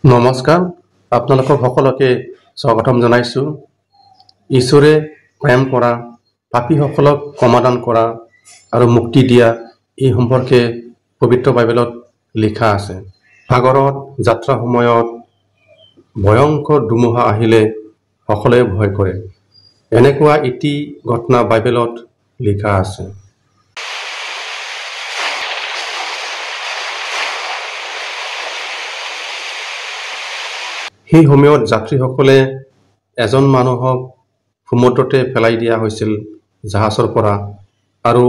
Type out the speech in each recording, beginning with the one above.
নমস্কাৰ আপোনালোকক সকলোকে স্বাগতম জনাইছো। ঈশ্বৰে প্ৰেম কৰা, পাপীসকলক ক্ষমাদান কৰা আৰু মুক্তি দিয়া এই সম্পৰ্কে পবিত্ৰ বাইবেলত লিখা আছে। সাগৰত যাত্ৰা সময়ত ভয়ংকৰ ধুমুহা আহিলে সকলোৱে ভয় কৰে। এনেকুৱা এটি ঘটনা বাইবেলত লিখা আছে। সেই সময়ত যাত্ৰীসকলে এজন মানুহক সমুদ্ৰতে পেলাই দিয়া হৈছিল জাহাজৰ পৰা, আৰু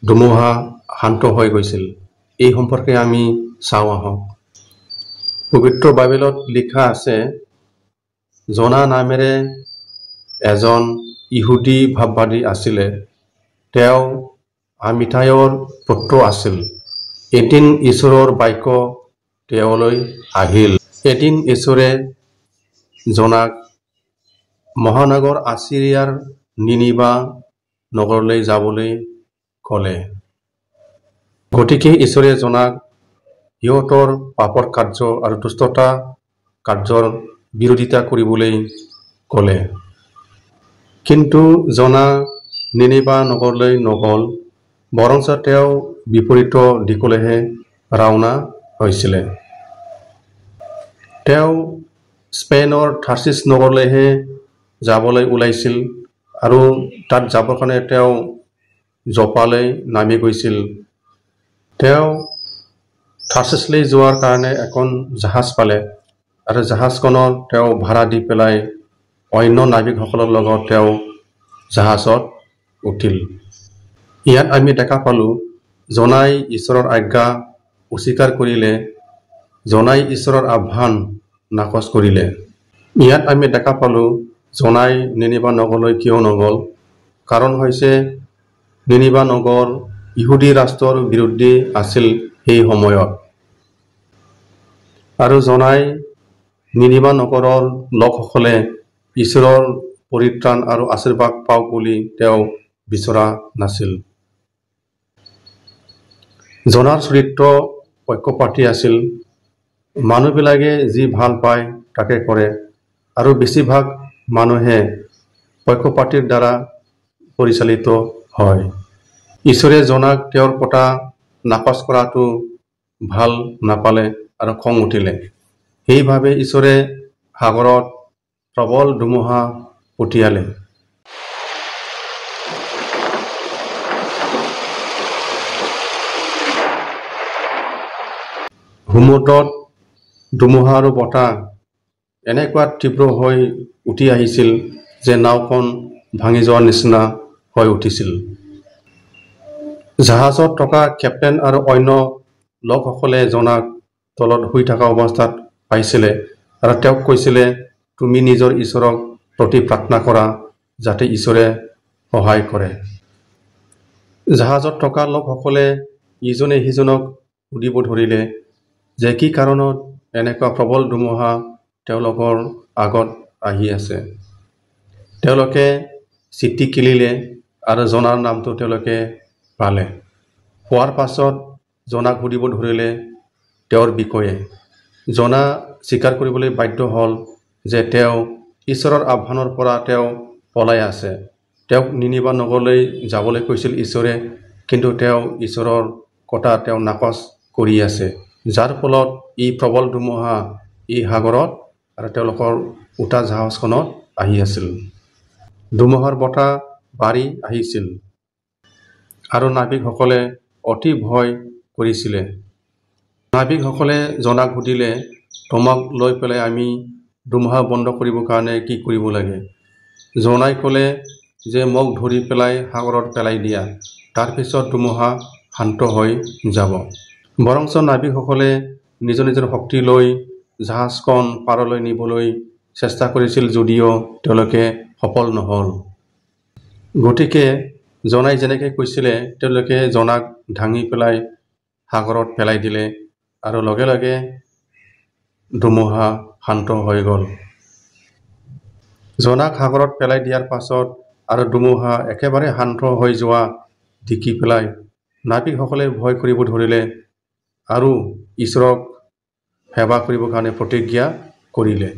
ধুমুহা শান্ত হৈ গৈছিল। এই সম্পৰ্কে আমি চাওঁ আহক। পবিত্ৰ বাইবেলত লিখা আছে, জনা নামেৰে এজন ইহুদী ভাৱবাদী আছিলে। তেওঁ আমিতায়ৰ পুত্ৰ আছিল। এদিন ঈশ্বৰৰ বাক্য তেওঁলৈ আহিল। এদিন ঈশ্বৰে জনাক মহানগৰ আছিৰিয়াৰ নিনিবা নগৰলৈ যাবলৈ ক'লে। গতিকে ঈশ্বৰে জনাক সিহঁতৰ পাপৰ কাৰ্য আৰু দুষ্টতা কাৰ্যৰ বিৰোধিতা কৰিবলৈ ক'লে। কিন্তু জনা নিনিবা নগৰলৈ নগ'ল, বৰঞ্চ তেওঁ বিপৰীত দিশলৈহে ৰাওনা হৈছিলে। তেওঁ স্পেইনৰ থাৰ্চিছ নগৰলৈহে যাবলৈ ওলাইছিল, আৰু তাত যাবৰ কাৰণে তেওঁ জপালৈ নামি গৈছিল। তেওঁ থাৰ্চিছলৈ যোৱাৰ কাৰণে এখন জাহাজ পালে, আৰু জাহাজখনত তেওঁ ভাড়া দি পেলাই অন্য নাবিকসকলৰ লগত তেওঁ জাহাজত উঠিল। ইয়াত আমি দেখা পালোঁ, জনাই ঈশ্বৰৰ আজ্ঞা অস্বীকাৰ কৰিলে, জনাই ঈশ্বৰৰ আহ্বান নাকচ কৰিলে। ইয়াত আমি দেখা পালোঁ, জনাই নিনিবা নগৰলৈ কিয় নগ'ল। কাৰণ হৈছে, নিনিবা নগৰ ইহুদী ৰাষ্ট্ৰৰ বিৰুদ্ধে আছিল সেই সময়ত, আৰু জনাই নিনিবা নগৰৰ লোকসকলে ঈশ্বৰৰ পৰিত্ৰাণ আৰু আশীৰ্বাদ পাওক বুলি তেওঁ বিচৰা নাছিল। জনাৰ চৰিত্ৰ পক্ষপাতী আছিল। মানুহবিলাকে যি ভাল পায় তাকে কৰে, আৰু বেছিভাগ মানুহে পক্ষপাতীৰ দ্বাৰা পৰিচালিত হয়। ঈশ্বৰে জনাক তেওঁৰ কথা নাকচ কৰাটো ভাল নাপালে আৰু খং উঠিলে। সেইবাবে ঈশ্বৰে সাগৰত প্ৰবল ধুমুহা পঠিয়ালে। সমুদ্ৰত ধুমুহা আৰু বতাহ এনেকুৱা তীব্ৰ হৈ উঠি আহিছিল যে নাওখন ভাঙি যোৱাৰ নিচিনা হৈ উঠিছিল। জাহাজত থকা কেপ্টেইন আৰু অন্য লোকসকলে জনাক তলত শুই থকা অৱস্থাত পাইছিলে, আৰু তেওঁক কৈছিলে, তুমি নিজৰ ঈশ্বৰক প্ৰতি প্ৰাৰ্থনা কৰা যাতে ঈশ্বৰে সহায় কৰে। জাহাজত থকা লোকসকলে ইজনে সিজনক সুধিব ধৰিলে যে কি কাৰণত এনেকুৱা প্ৰবল ধুমুহা তেওঁলোকৰ আগত আহি আছে। তেওঁলোকে চিঠি কিনিলে, আৰু জনাৰ নামটো তেওঁলোকে পালে। পোৱাৰ পাছত জনাক সুধিব ধৰিলে তেওঁৰ বিষয়ে। জনা স্বীকাৰ কৰিবলৈ বাধ্য হ'ল যে তেওঁ ঈশ্বৰৰ আহ্বানৰ পৰা তেওঁ পলাই আছে। তেওঁক নিনিবা নগৰলৈ যাবলৈ কৈছিল ঈশ্বৰে, কিন্তু তেওঁ ঈশ্বৰৰ কথা তেওঁ নাকচ কৰি আছে, যাৰ ফলত এই প্ৰবল ধুমুহা এই সাগৰত আৰু তেওঁলোকৰ উঠা জাহাজখনত আহি আছিল। ধুমুহাৰ বতাহ বাঢ়ি আহিছিল, আৰু নাবিকসকলে অতি ভয় কৰিছিলে। নাবিকসকলে জনাক সুধিলে, তোমাক লৈ পেলাই আমি ধুমুহা বন্ধ কৰিবৰ কাৰণে কি কৰিব লাগে? জনাই ক'লে যে মোক ধৰি পেলাই সাগৰত পেলাই দিয়া, তাৰপিছত ধুমুহা শান্ত হৈ যাব। বৰঞ্চ নাবিকসকলে নিজৰ নিজৰ শক্তি লৈ জাহাজখন পাৰলৈ নিবলৈ চেষ্টা কৰিছিল, যদিও তেওঁলোকে সফল নহ'ল। গতিকে জনাই যেনেকৈ কৈছিলে তেওঁলোকে জনাক ভাঙি পেলাই সাগৰত পেলাই দিলে, আৰু লগে লগে ধুমুহা শান্ত হৈ গ'ল। জনাক সাগৰত পেলাই দিয়াৰ পাছত আৰু ধুমুহা একেবাৰে শান্ত হৈ যোৱা দেখি পেলাই নাবিকসকলে ভয় কৰিব ধৰিলে, আৰু ঈশ্বৰক সেৱা কৰিবৰ কাৰণে প্ৰতিজ্ঞা কৰিলে।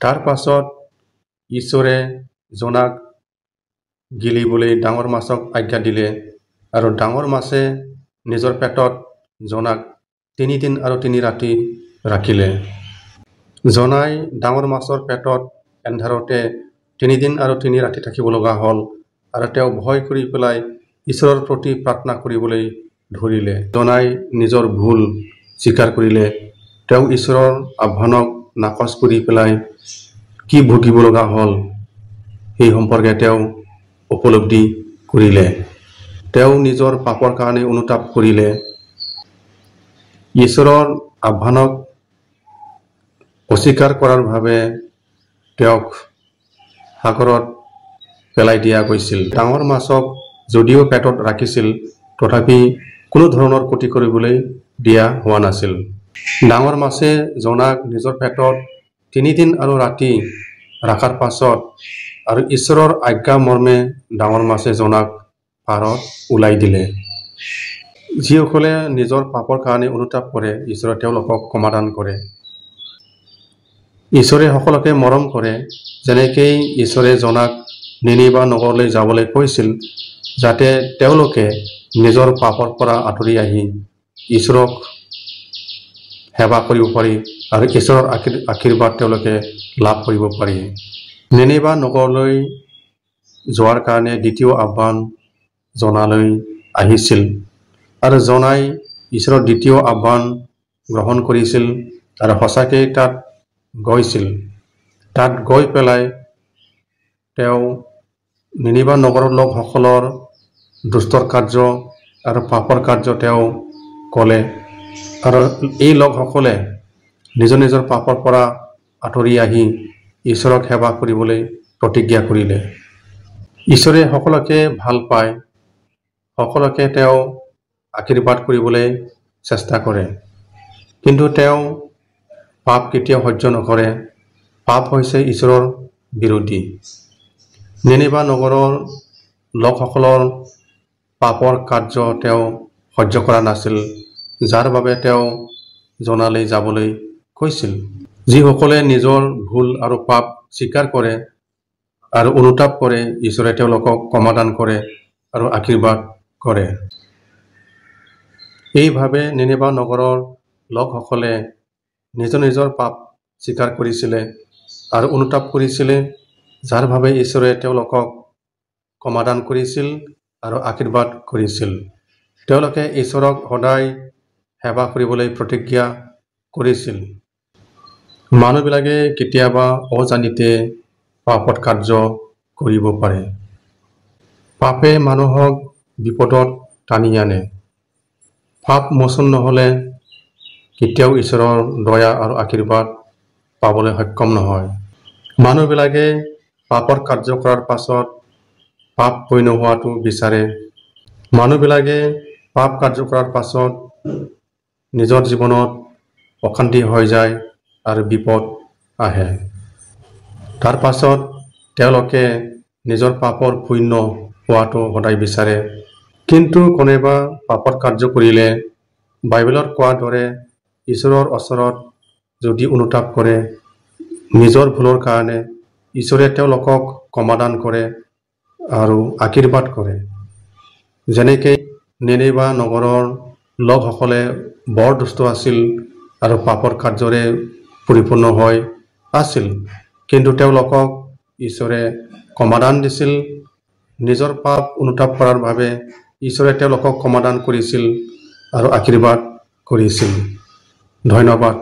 তাৰ পাছত ঈশ্বৰে জনাক গিলিবলৈ ডাঙৰ মাছক আজ্ঞা দিলে আৰু ডাঙৰ মাছে নিজৰ পেটত জনাক 3 দিন আৰু 3 ৰাতি ৰাখিলে। জনাই ডাঙৰ মাছৰ পেটত এন্ধাৰতে 3 দিন আৰু 3 ৰাতি থাকিব লগা হ'ল আৰু তেওঁ ভয় কৰি পেলাই ঈশ্বৰৰ প্ৰতি প্ৰাৰ্থনা কৰিবলৈ ধৰিলে। জনাই নিজৰ ভুল স্বীকাৰ কৰিলে। তেওঁ ঈশ্বৰৰ আহ্বানক নাকচ কৰি পেলাই কি ভুগিব লগা হ'ল সেই সম্পৰ্কে তেওঁ উপলব্ধি কৰিলে। তেওঁ নিজৰ পাপৰ কাৰণে অনুতাপ কৰিলে। ঈশ্বৰৰ আহ্বানক অস্বীকাৰ কৰাৰ বাবে তেওঁক সাগৰত পেলাই দিয়া গৈছিল। ডাঙৰ মাছক যদিও পেটত ৰাখিছিল তথাপি কোনো ধৰণৰ ক্ষতি কৰিবলৈ দিয়া হোৱা নাছিল। ডাঙৰ মাছে জনাক নিজৰ পেটত 3 দিন আৰু ৰাতি ৰখাৰ পাছত আৰু ঈশ্বৰৰ আজ্ঞা মৰ্মে ডাঙৰ মাছে জনাক পাৰত ওলাই দিলে। যিসকলে নিজৰ পাপৰ কাৰণে অনুতাপ কৰে ঈশ্বৰে তেওঁলোকক ক্ষমাদান কৰে। ঈশ্বৰে সকলোকে মৰম কৰে। যেনেকৈ ঈশ্বৰে জনাক নিনিবা নগৰলৈ যাবলৈ কৈছিল যাতে তেওঁলোকে নিজৰ পাপৰ পৰা আঁতৰি আহি ঈশ্বৰক সেৱা কৰিব পাৰি আৰু ঈশ্বৰৰ আশীৰ্বাদ তেওঁলোকে লাভ কৰিব পাৰি। নিনিবা নগৰলৈ যোৱাৰ কাৰণে দ্বিতীয় আহ্বান জনালৈ আহিছিল আৰু জনাই ঈশ্বৰৰ দ্বিতীয় আহ্বান গ্ৰহণ কৰিছিল আৰু সঁচাকৈ তাত গৈছিল। তাত গৈ পেলাই তেওঁ নিনিবা নগৰৰ লোকসকলৰ দুষ্টৰ কাৰ্য আৰু পাপৰ কাৰ্য তেওঁ ক'লে আৰু এই লোকসকলে নিজৰ নিজৰ পাপৰ পৰা আঁতৰি আহি ঈশ্বৰক সেৱা কৰিবলৈ প্ৰতিজ্ঞা কৰিলে। ঈশ্বৰে সকলোকে ভাল পায়। সকলোকে তেওঁ আশীৰ্বাদ কৰিবলৈ চেষ্টা কৰে, কিন্তু তেওঁ পাপ কেতিয়াও সহ্য নকৰে। পাপ হৈছে ঈশ্বৰৰ বিৰোধী। নিনিবা নগৰৰ লোকসকলৰ পাপৰ কাৰ্য তেওঁ সহ্য কৰা নাছিল, যাৰ বাবে তেওঁ জনালৈ যাবলৈ কৈছিল। যিসকলে নিজৰ ভুল আৰু পাপ স্বীকাৰ কৰে আৰু অনুতাপ কৰে ঈশ্বৰে তেওঁলোকক ক্ষমাদান কৰে আৰু আশীৰ্বাদ কৰে। এইভাৱে নিনিবা নগৰৰ লোকসকলে নিজৰ নিজৰ পাপ স্বীকাৰ কৰিছিলে আৰু অনুতাপ কৰিছিলে, যাৰ বাবে ঈশ্বৰে তেওঁলোকক ক্ষমাদান কৰিছিল আৰু আশীৰ্বাদ কৰিছিল। তেওঁলোকে ঈশ্বৰক সদায় সেৱা কৰিবলৈ প্ৰতিজ্ঞা কৰিছিল। মানুহবিলাকে কেতিয়াবা অজানিতে পাপৰ কাৰ্য কৰিব পাৰে। পাপে মানুহক বিপদত টানি আনে। পাপ মোচন নহ'লে কেতিয়াও ঈশ্বৰৰ দয়া আৰু আশীৰ্বাদ পাবলৈ সক্ষম নহয়। মানুহবিলাকে পাপৰ কাৰ্য কৰাৰ পাছত পাপ হৈ নোহোৱাটো বিচাৰে। মানুহবিলাকে পাপ কাৰ্য কৰাৰ পাছত নিজৰ জীৱনত অশান্তি হৈ যায় আৰু বিপদ আহে। তাৰ পাছত তেওঁলোকে নিজৰ পাপৰ পুণ্য হোৱাটো সদায় বিচাৰে। কিন্তু কোনোবা পাপৰ কাৰ্য কৰিলে বাইবেলত কোৱাৰ দৰে ঈশ্বৰৰ ওচৰত যদি অনুতাপ কৰে নিজৰ ভুলৰ কাৰণে ঈশ্বৰে তেওঁলোকক ক্ষমাদান কৰে আৰু আশীৰ্বাদ কৰে। যেনেকৈ নিনিবা নগৰৰ লোকসকলে বৰ দুষ্ট আছিল আৰু পাপৰ কাৰ্যৰে পৰিপূৰ্ণ হৈ আছিল, কিন্তু তেওঁলোকক ঈশ্বৰে ক্ষমাদান দিছিল। নিজৰ পাপ অনুতাপ কৰাৰ বাবে ঈশ্বৰে তেওঁলোকক ক্ষমাদান কৰিছিল আৰু আশীৰ্বাদ কৰিছিল। ধন্যবাদ।